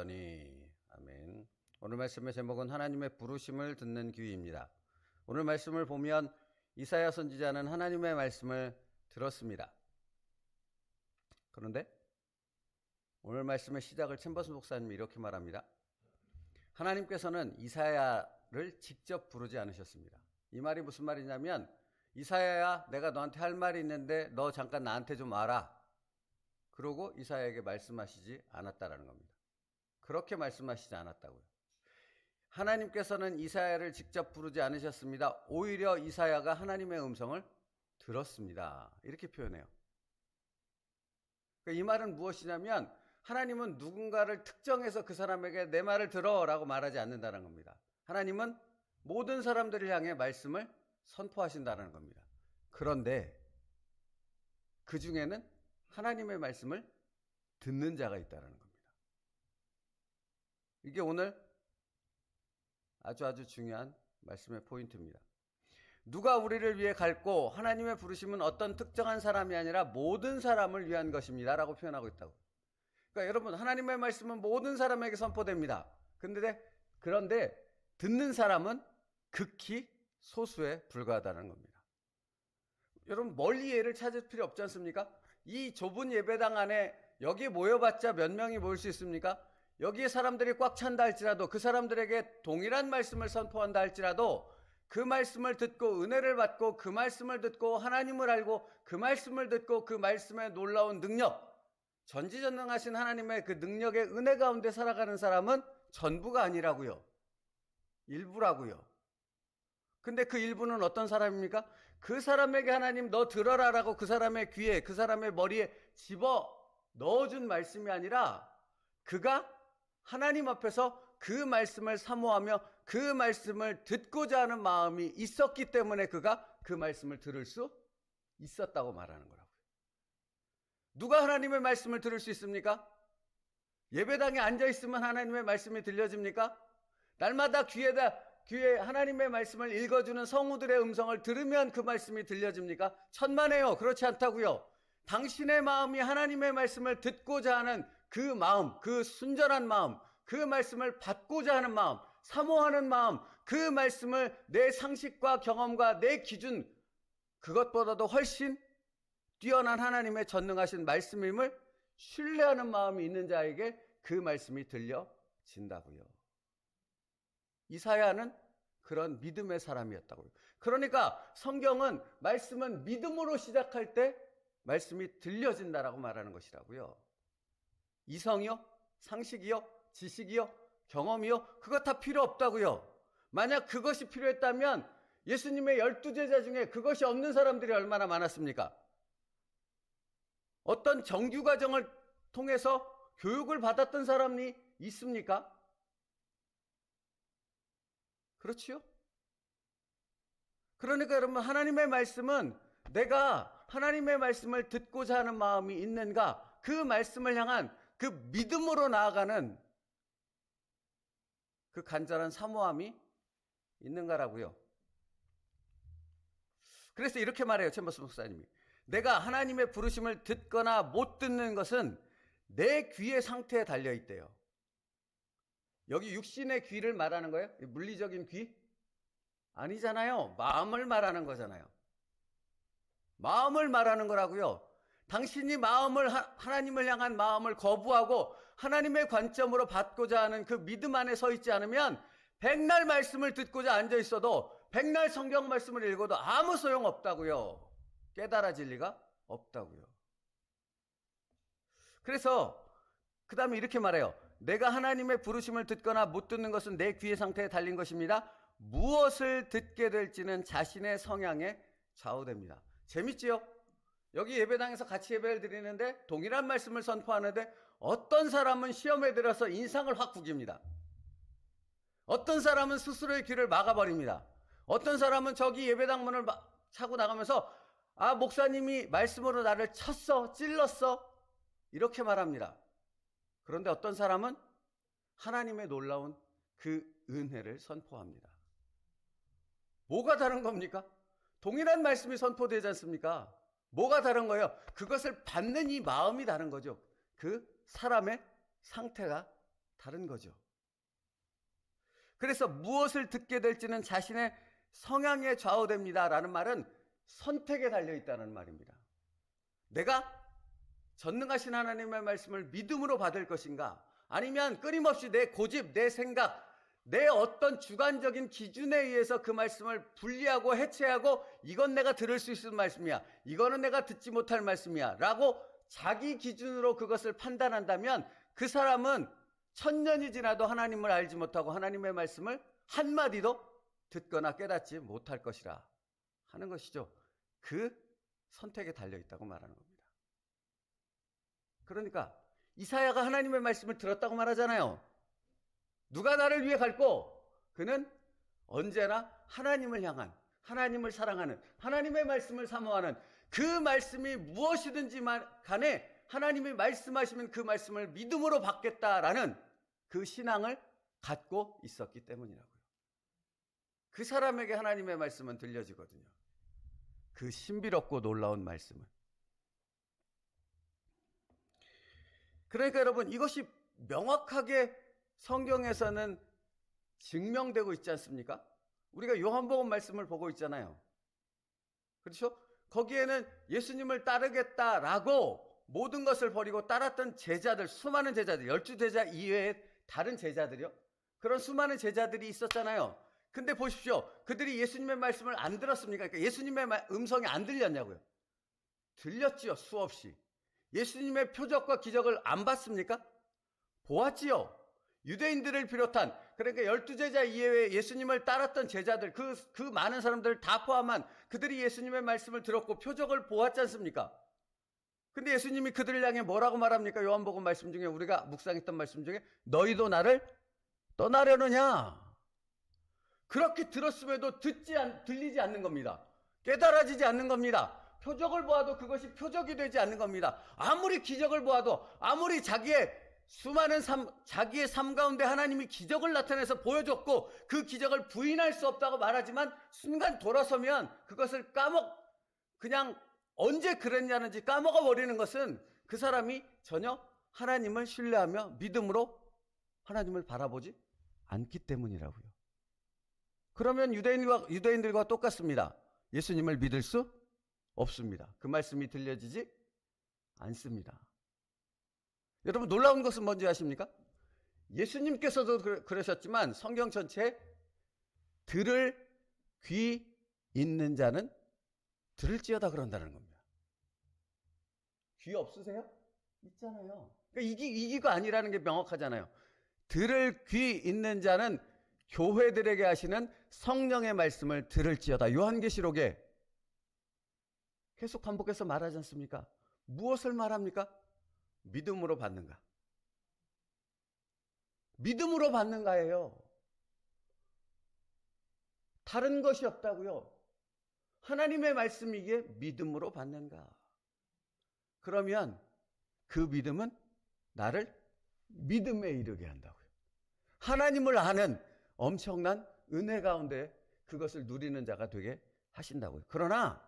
들었더니. 아멘. 오늘 말씀의 제목은 하나님의 부르심을 듣는 귀입니다. 오늘 말씀을 보면 이사야 선지자는 하나님의 말씀을 들었습니다. 그런데 오늘 말씀의 시작을 챔버스 목사님이 이렇게 말합니다. 하나님께서는 이사야를 직접 부르지 않으셨습니다. 이 말이 무슨 말이냐면, 이사야야, 내가 너한테 할 말이 있는데 너 잠깐 나한테 좀 와라. 그러고 이사야에게 말씀하시지 않았다라는 겁니다. 그렇게 말씀하시지 않았다고요. 하나님께서는 이사야를 직접 부르지 않으셨습니다. 오히려 이사야가 하나님의 음성을 들었습니다. 이렇게 표현해요. 이 말은 무엇이냐면, 하나님은 누군가를 특정해서 그 사람에게 내 말을 들어라고 말하지 않는다는 겁니다. 하나님은 모든 사람들을 향해 말씀을 선포하신다는 겁니다. 그런데 그 중에는 하나님의 말씀을 듣는 자가 있다는 겁니다. 이게 오늘 아주 중요한 말씀의 포인트입니다. 누가 우리를 위해 갈고, 하나님의 부르심은 어떤 특정한 사람이 아니라 모든 사람을 위한 것입니다 라고 표현하고 있다고. 그러니까 여러분, 하나님의 말씀은 모든 사람에게 선포됩니다. 그런데 듣는 사람은 극히 소수에 불과하다는 겁니다. 여러분, 멀리 예를 찾을 필요 없지 않습니까? 이 좁은 예배당 안에 여기 모여봤자 몇 명이 모일 수 있습니까? 여기에 사람들이 꽉 찬다 할지라도, 그 사람들에게 동일한 말씀을 선포한다 할지라도, 그 말씀을 듣고 은혜를 받고, 그 말씀을 듣고 하나님을 알고, 그 말씀을 듣고 그 말씀의 놀라운 능력, 전지전능하신 하나님의 그 능력의 은혜 가운데 살아가는 사람은 전부가 아니라고요. 일부라고요. 근데 그 일부는 어떤 사람입니까? 그 사람에게 하나님 너 들어라라고 그 사람의 귀에, 그 사람의 머리에 집어 넣어준 말씀이 아니라, 그가 하나님 앞에서 그 말씀을 사모하며 그 말씀을 듣고자 하는 마음이 있었기 때문에 그가 그 말씀을 들을 수 있었다고 말하는 거라고요. 누가 하나님의 말씀을 들을 수 있습니까? 예배당에 앉아있으면 하나님의 말씀이 들려집니까? 날마다 귀에 하나님의 말씀을 읽어주는 성우들의 음성을 들으면 그 말씀이 들려집니까? 천만에요. 그렇지 않다고요. 당신의 마음이 하나님의 말씀을 듣고자 하는 그 마음, 그 순전한 마음, 그 말씀을 받고자 하는 마음, 사모하는 마음, 그 말씀을 내 상식과 경험과 내 기준, 그것보다도 훨씬 뛰어난 하나님의 전능하신 말씀임을 신뢰하는 마음이 있는 자에게 그 말씀이 들려진다고요. 이사야는 그런 믿음의 사람이었다고요. 그러니까 성경은, 말씀은 믿음으로 시작할 때 말씀이 들려진다라고 말하는 것이라고요. 이성이요? 상식이요? 지식이요? 경험이요? 그거 다 필요 없다고요. 만약 그것이 필요했다면 예수님의 12제자 중에 그것이 없는 사람들이 얼마나 많았습니까? 어떤 정규과정을 통해서 교육을 받았던 사람이 있습니까? 그렇지요? 그러니까 여러분, 하나님의 말씀은 내가 하나님의 말씀을 듣고자 하는 마음이 있는가, 그 말씀을 향한 그 믿음으로 나아가는 그 간절한 사모함이 있는가라고요. 그래서 이렇게 말해요, 챔버스 목사님이. 내가 하나님의 부르심을 듣거나 못 듣는 것은 내 귀의 상태에 달려있대요. 여기 육신의 귀를 말하는 거예요? 물리적인 귀? 아니잖아요. 마음을 말하는 거잖아요. 마음을 말하는 거라고요. 당신이 하나님을 향한 마음을 거부하고 하나님의 관점으로 받고자 하는 그 믿음 안에 서 있지 않으면 백날 말씀을 듣고자 앉아 있어도, 백날 성경 말씀을 읽어도 아무 소용 없다고요. 깨달아질 리가 없다고요. 그래서 그 다음에 이렇게 말해요. 내가 하나님의 부르심을 듣거나 못 듣는 것은 내 귀의 상태에 달린 것입니다. 무엇을 듣게 될지는 자신의 성향에 좌우됩니다. 재밌지요? 여기 예배당에서 같이 예배를 드리는데 동일한 말씀을 선포하는데, 어떤 사람은 시험에 들어서 인상을 확 구깁니다. 어떤 사람은 스스로의 귀를 막아버립니다. 어떤 사람은 저기 예배당 문을 차고 나가면서, 아, 목사님이 말씀으로 나를 쳤어, 찔렀어, 이렇게 말합니다. 그런데 어떤 사람은 하나님의 놀라운 그 은혜를 선포합니다. 뭐가 다른 겁니까? 동일한 말씀이 선포되지 않습니까? 뭐가 다른 거예요? 그것을 받는 이 마음이 다른 거죠. 그 사람의 상태가 다른 거죠. 그래서 무엇을 듣게 될지는 자신의 성향에 좌우됩니다라는 말은 선택에 달려있다는 말입니다. 내가 전능하신 하나님의 말씀을 믿음으로 받을 것인가, 아니면 끊임없이 내 고집, 내 생각, 내 어떤 주관적인 기준에 의해서 그 말씀을 분리하고 해체하고 이건 내가 들을 수 있는 말씀이야, 이거는 내가 듣지 못할 말씀이야 라고 자기 기준으로 그것을 판단한다면 그 사람은 천년이 지나도 하나님을 알지 못하고 하나님의 말씀을 한마디도 듣거나 깨닫지 못할 것이라 하는 것이죠. 그 선택에 달려있다고 말하는 겁니다. 그러니까 이사야가 하나님의 말씀을 들었다고 말하잖아요. 누가 나를 위해 갈고? 그는 언제나 하나님을 향한, 하나님을 사랑하는, 하나님의 말씀을 사모하는, 그 말씀이 무엇이든지 간에 하나님이 말씀하시면 그 말씀을 믿음으로 받겠다라는 그 신앙을 갖고 있었기 때문이라고요. 그 사람에게 하나님의 말씀은 들려지거든요. 그 신비롭고 놀라운 말씀은. 그러니까 여러분, 이것이 명확하게 성경에서는 증명되고 있지 않습니까? 우리가 요한복음 말씀을 보고 있잖아요. 그렇죠? 거기에는 예수님을 따르겠다라고 모든 것을 버리고 따랐던 제자들, 수많은 제자들, 12제자 이외에 다른 제자들이요. 그런 수많은 제자들이 있었잖아요. 근데 보십시오. 그들이 예수님의 말씀을 안 들었습니까? 그러니까 예수님의 음성이 안 들렸냐고요. 들렸지요, 수없이. 예수님의 표적과 기적을 안 봤습니까? 보았지요. 유대인들을 비롯한, 그러니까 12제자 이외에 예수님을 따랐던 제자들, 그 많은 사람들을 다 포함한 그들이 예수님의 말씀을 들었고 표적을 보았지 않습니까? 근데 예수님이 그들을 향해 뭐라고 말합니까? 요한복음 말씀 중에, 우리가 묵상했던 말씀 중에, 너희도 나를 떠나려느냐? 그렇게 들었음에도 들리지 않는 겁니다. 깨달아지지 않는 겁니다. 표적을 보아도 그것이 표적이 되지 않는 겁니다. 아무리 기적을 보아도, 아무리 자기의 수많은 자기의 삶 가운데 하나님이 기적을 나타내서 보여줬고 그 기적을 부인할 수 없다고 말하지만 순간 돌아서면 그것을 그냥 언제 그랬냐는지 까먹어 버리는 것은 그 사람이 전혀 하나님을 신뢰하며 믿음으로 하나님을 바라보지 않기 때문이라고요. 그러면 유대인들과 똑같습니다. 예수님을 믿을 수 없습니다. 그 말씀이 들려지지 않습니다. 여러분, 놀라운 것은 뭔지 아십니까? 예수님께서도 그러셨지만 성경 전체에 들을 귀 있는 자는 들을지어다 그런다는 겁니다. 귀 없으세요? 있잖아요. 그러니까 이기가 아니라는 게 명확하잖아요. 들을 귀 있는 자는 교회들에게 하시는 성령의 말씀을 들을지어다. 요한계시록에 계속 반복해서 말하지 않습니까? 무엇을 말합니까? 믿음으로 받는가? 믿음으로 받는가예요. 다른 것이 없다고요. 하나님의 말씀이기에 믿음으로 받는가? 그러면 그 믿음은 나를 믿음에 이르게 한다고요. 하나님을 아는 엄청난 은혜 가운데 그것을 누리는 자가 되게 하신다고요. 그러나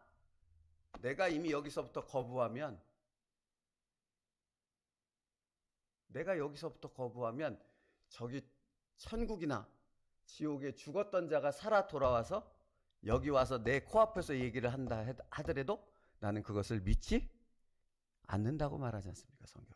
내가 이미 여기서부터 거부하면 저기 천국이나 지옥에 죽었던 자가 살아 돌아와서 여기 와서 내 코앞에서 얘기를 한다 하더라도 나는 그것을 믿지 않는다고 말하지 않습니까, 성경?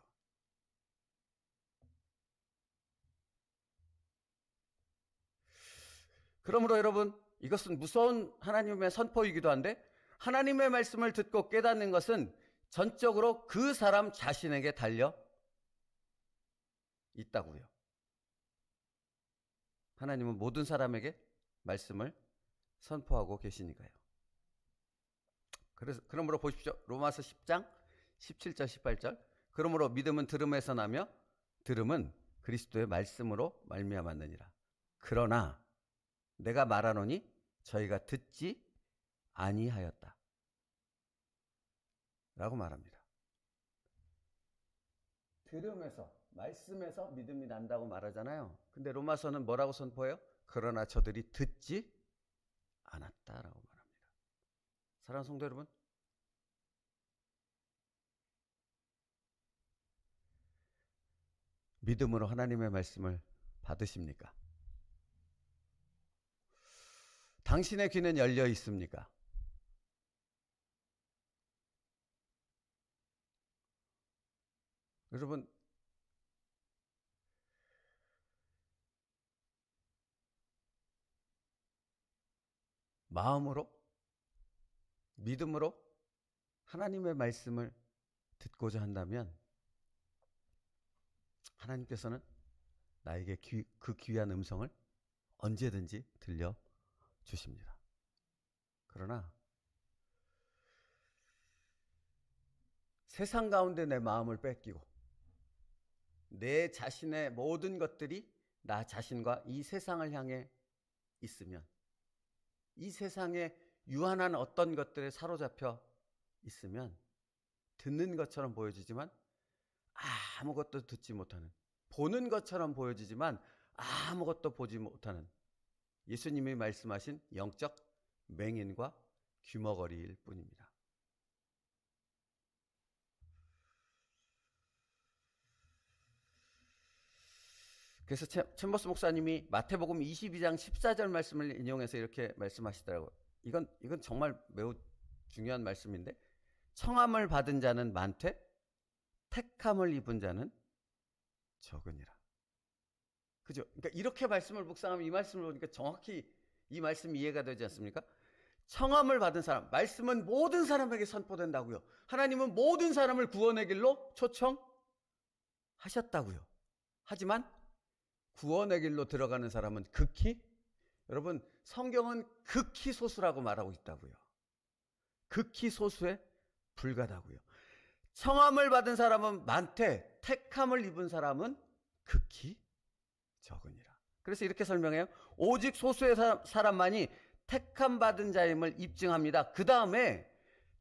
그러므로 여러분, 이것은 무서운 하나님의 선포이기도 한데, 하나님의 말씀을 듣고 깨닫는 것은 전적으로 그 사람 자신에게 달려 있다고요. 하나님은 모든 사람에게 말씀을 선포하고 계시니까요. 그러므로 보십시오. 로마서 10장 17절 18절. 그러므로 믿음은 들음에서 나며 들음은 그리스도의 말씀으로 말미암았느니라. 그러나 내가 말하노니 저희가 듣지 아니하였다 라고 말합니다. 들음에서, 말씀에서 믿음이 난다고 말하잖아요. 근데 로마서는 뭐라고 선포해요? 그러나 저들이 듣지 않았다라고 말합니다. 사랑하는 성도 여러분, 믿음으로 하나님의 말씀을 받으십니까? 당신의 귀는 열려 있습니까? 여러분, 마음으로, 믿음으로 하나님의 말씀을 듣고자 한다면 하나님께서는 나에게 그 귀한 음성을 언제든지 들려주십니다. 그러나 세상 가운데 내 마음을 뺏기고 내 자신의 모든 것들이 나 자신과 이 세상을 향해 있으면, 이 세상에 유한한 어떤 것들에 사로잡혀 있으면 듣는 것처럼 보여지지만 아무것도 듣지 못하는, 보는 것처럼 보여지지만 아무것도 보지 못하는 예수님이 말씀하신 영적 맹인과 귀머거리일 뿐입니다. 그래서 챔버스 목사님이 마태복음 22장 14절 말씀을 인용해서 이렇게 말씀하시더라고요. 이건 정말 매우 중요한 말씀인데, 청함을 받은 자는 많되 택함을 입은 자는 적으니라. 그죠? 그러니까 이렇게 말씀을 묵상하면 이 말씀을 보니까 정확히 이 말씀이 이해가 되지 않습니까? 청함을 받은 사람, 말씀은 모든 사람에게 선포된다고요. 하나님은 모든 사람을 구원의 길로 초청하셨다고요. 하지만 구원의 길로 들어가는 사람은 극히, 여러분, 성경은 극히 소수라고 말하고 있다고요. 극히 소수에 불과하다고요. 청함을 받은 사람은 많되 택함을 입은 사람은 극히 적으니라. 그래서 이렇게 설명해요. 오직 소수의 사람만이 택함 받은 자임을 입증합니다. 그 다음에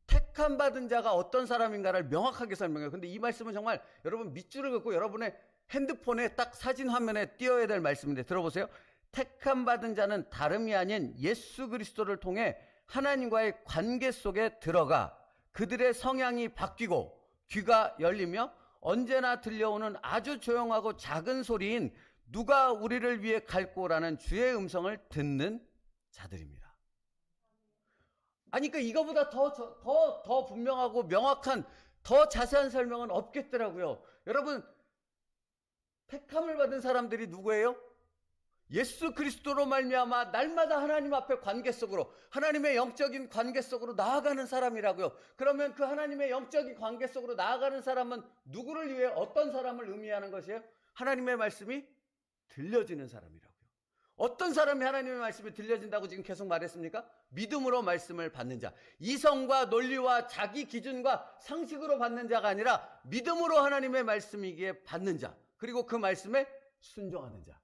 택함 받은 자가 어떤 사람인가를 명확하게 설명해요. 근데 이 말씀은 정말 여러분 밑줄을 긋고 여러분의 핸드폰에 딱 사진 화면에 띄어야 될 말씀인데 들어보세요. 택함 받은 자는 다름이 아닌 예수 그리스도를 통해 하나님과의 관계 속에 들어가 그들의 성향이 바뀌고 귀가 열리며 언제나 들려오는 아주 조용하고 작은 소리인 누가 우리를 위해 갈꼬라는 주의 음성을 듣는 자들입니다. 아니, 그러니까 이거보다 더 분명하고 명확한 더 자세한 설명은 없겠더라고요. 여러분, 택함을 받은 사람들이 누구예요? 예수 그리스도로 말미암아 날마다 하나님 앞에 관계 속으로, 하나님의 영적인 관계 속으로 나아가는 사람이라고요. 그러면 그 하나님의 영적인 관계 속으로 나아가는 사람은 누구를 위해, 어떤 사람을 의미하는 것이에요? 하나님의 말씀이 들려지는 사람이라고요. 어떤 사람이 하나님의 말씀이 들려진다고 지금 계속 말했습니까? 믿음으로 말씀을 받는 자. 이성과 논리와 자기 기준과 상식으로 받는 자가 아니라 믿음으로 하나님의 말씀이기에 받는 자. 그리고 그 말씀에 순종하는 자.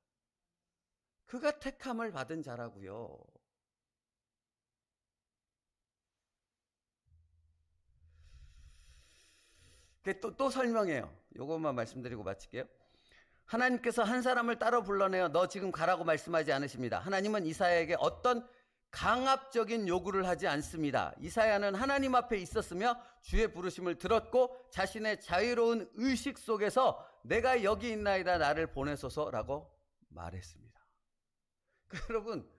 그가 택함을 받은 자라고요. 또 설명해요. 이것만 말씀드리고 마칠게요. 하나님께서 한 사람을 따로 불러내어 너 지금 가라고 말씀하지 않으십니다. 하나님은 이사야에게 어떤 강압적인 요구를 하지 않습니다. 이사야는 하나님 앞에 있었으며 주의 부르심을 들었고 자신의 자유로운 의식 속에서 내가 여기 있나이다 나를 보내소서라고 말했습니다. 여러분,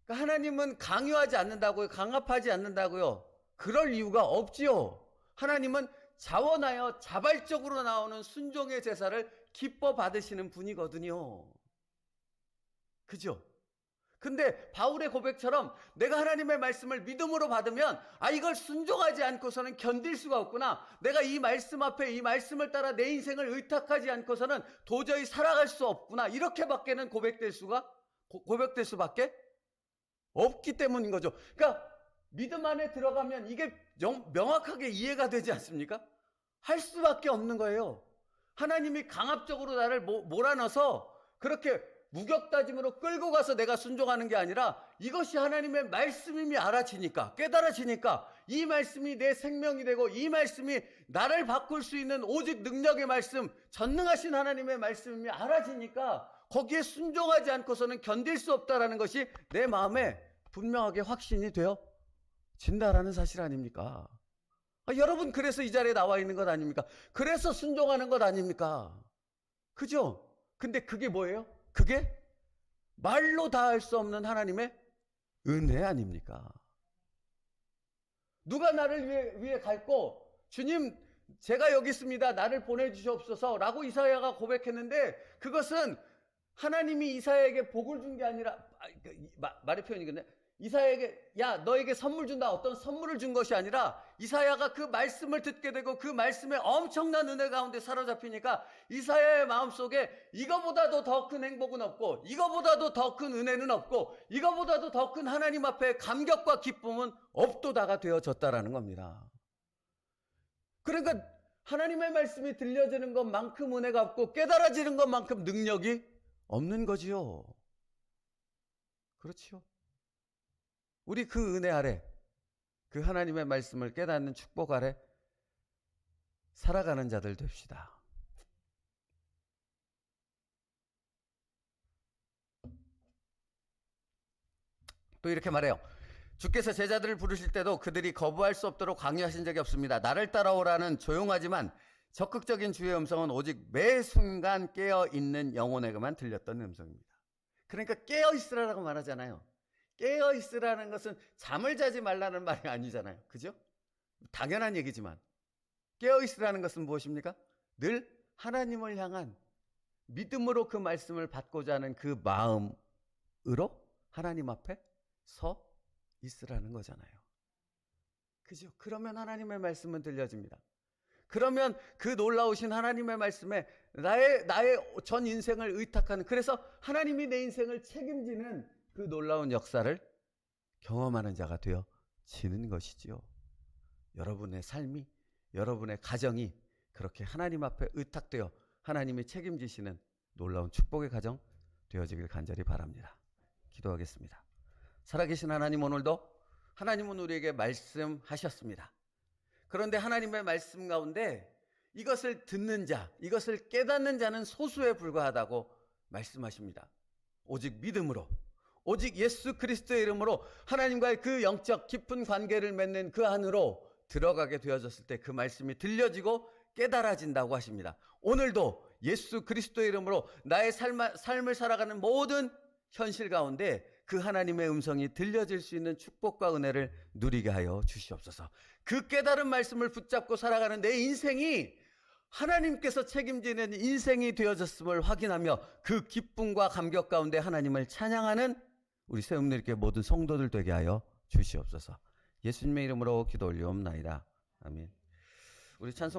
하나님은 강요하지 않는다고요? 강압하지 않는다고요? 그럴 이유가 없지요. 하나님은 자원하여 자발적으로 나오는 순종의 제사를 기뻐 받으시는 분이거든요. 그죠? 근데 바울의 고백처럼 내가 하나님의 말씀을 믿음으로 받으면 이걸 순종하지 않고서는 견딜 수가 없구나. 내가 이 말씀 앞에 이 말씀을 따라 내 인생을 의탁하지 않고서는 도저히 살아갈 수 없구나. 이렇게밖에는 고백될 수밖에 없기 때문인 거죠. 그러니까 믿음 안에 들어가면 이게 명확하게 이해가 되지 않습니까? 할 수밖에 없는 거예요. 하나님이 강압적으로 나를 몰아넣어서 그렇게 무격다짐으로 끌고 가서 내가 순종하는 게 아니라 이것이 하나님의 말씀임이 알아지니까, 깨달아지니까 이 말씀이 내 생명이 되고 이 말씀이 나를 바꿀 수 있는 오직 능력의 말씀, 전능하신 하나님의 말씀임이 알아지니까 거기에 순종하지 않고서는 견딜 수 없다라는 것이 내 마음에 분명하게 확신이 되어진다라는 사실 아닙니까? 여러분, 그래서 이 자리에 나와 있는 것 아닙니까? 그래서 순종하는 것 아닙니까? 그죠? 근데 그게 뭐예요? 그게 말로 다 할 수 없는 하나님의 은혜 아닙니까? 누가 나를 위해 갈고 주님 제가 여기 있습니다. 나를 보내주시옵소서 라고 이사야가 고백했는데 그것은 하나님이 이사야에게 복을 준 게 아니라 말의 표현이겠네. 이사야에게 야 너에게 선물 준다 어떤 선물을 준 것이 아니라 이사야가 그 말씀을 듣게 되고 그 말씀에 엄청난 은혜 가운데 사로잡히니까 이사야의 마음속에 이거보다도 더 큰 행복은 없고 이거보다도 더 큰 은혜는 없고 이거보다도 더 큰 하나님 앞에 감격과 기쁨은 없도다가 되어졌다라는 겁니다. 그러니까 하나님의 말씀이 들려지는 것만큼 은혜가 없고 깨달아지는 것만큼 능력이 없는 거지요. 그렇지요. 우리 그 은혜 아래 그 하나님의 말씀을 깨닫는 축복 아래 살아가는 자들 됩시다. 또 이렇게 말해요. 주께서 제자들을 부르실 때도 그들이 거부할 수 없도록 강요하신 적이 없습니다. 나를 따라오라는 조용하지만 적극적인 주의 음성은 오직 매 순간 깨어있는 영혼에게만 들렸던 음성입니다. 그러니까 깨어있으라고 말하잖아요. 깨어있으라는 것은 잠을 자지 말라는 말이 아니잖아요. 그죠? 당연한 얘기지만 깨어있으라는 것은 무엇입니까? 늘 하나님을 향한 믿음으로 그 말씀을 받고자 하는 그 마음으로 하나님 앞에 서 있으라는 거잖아요. 그죠? 그러면 하나님의 말씀은 들려집니다. 그러면 그 놀라우신 하나님의 말씀에 나의 전 인생을 의탁하는, 그래서 하나님이 내 인생을 책임지는 그 놀라운 역사를 경험하는 자가 되어지는 것이지요. 여러분의 삶이, 여러분의 가정이 그렇게 하나님 앞에 의탁되어 하나님이 책임지시는 놀라운 축복의 가정 되어지길 간절히 바랍니다. 기도하겠습니다. 살아계신 하나님, 오늘도 하나님은 우리에게 말씀하셨습니다. 그런데 하나님의 말씀 가운데 이것을 듣는 자, 이것을 깨닫는 자는 소수에 불과하다고 말씀하십니다. 오직 믿음으로, 오직 예수 그리스도의 이름으로 하나님과의 그 영적 깊은 관계를 맺는 그 안으로 들어가게 되어졌을 때 그 말씀이 들려지고 깨달아진다고 하십니다. 오늘도 예수 그리스도의 이름으로 나의 삶을 살아가는 모든 현실 가운데 그 하나님의 음성이 들려질 수 있는 축복과 은혜를 누리게 하여 주시옵소서. 그 깨달은 말씀을 붙잡고 살아가는 내 인생이 하나님께서 책임지는 인생이 되어졌음을 확인하며 그 기쁨과 감격 가운데 하나님을 찬양하는 우리 세움내리교회 모든 성도들 되게 하여 주시옵소서. 예수님의 이름으로 기도 올리옵나이다. 아멘. 우리 찬송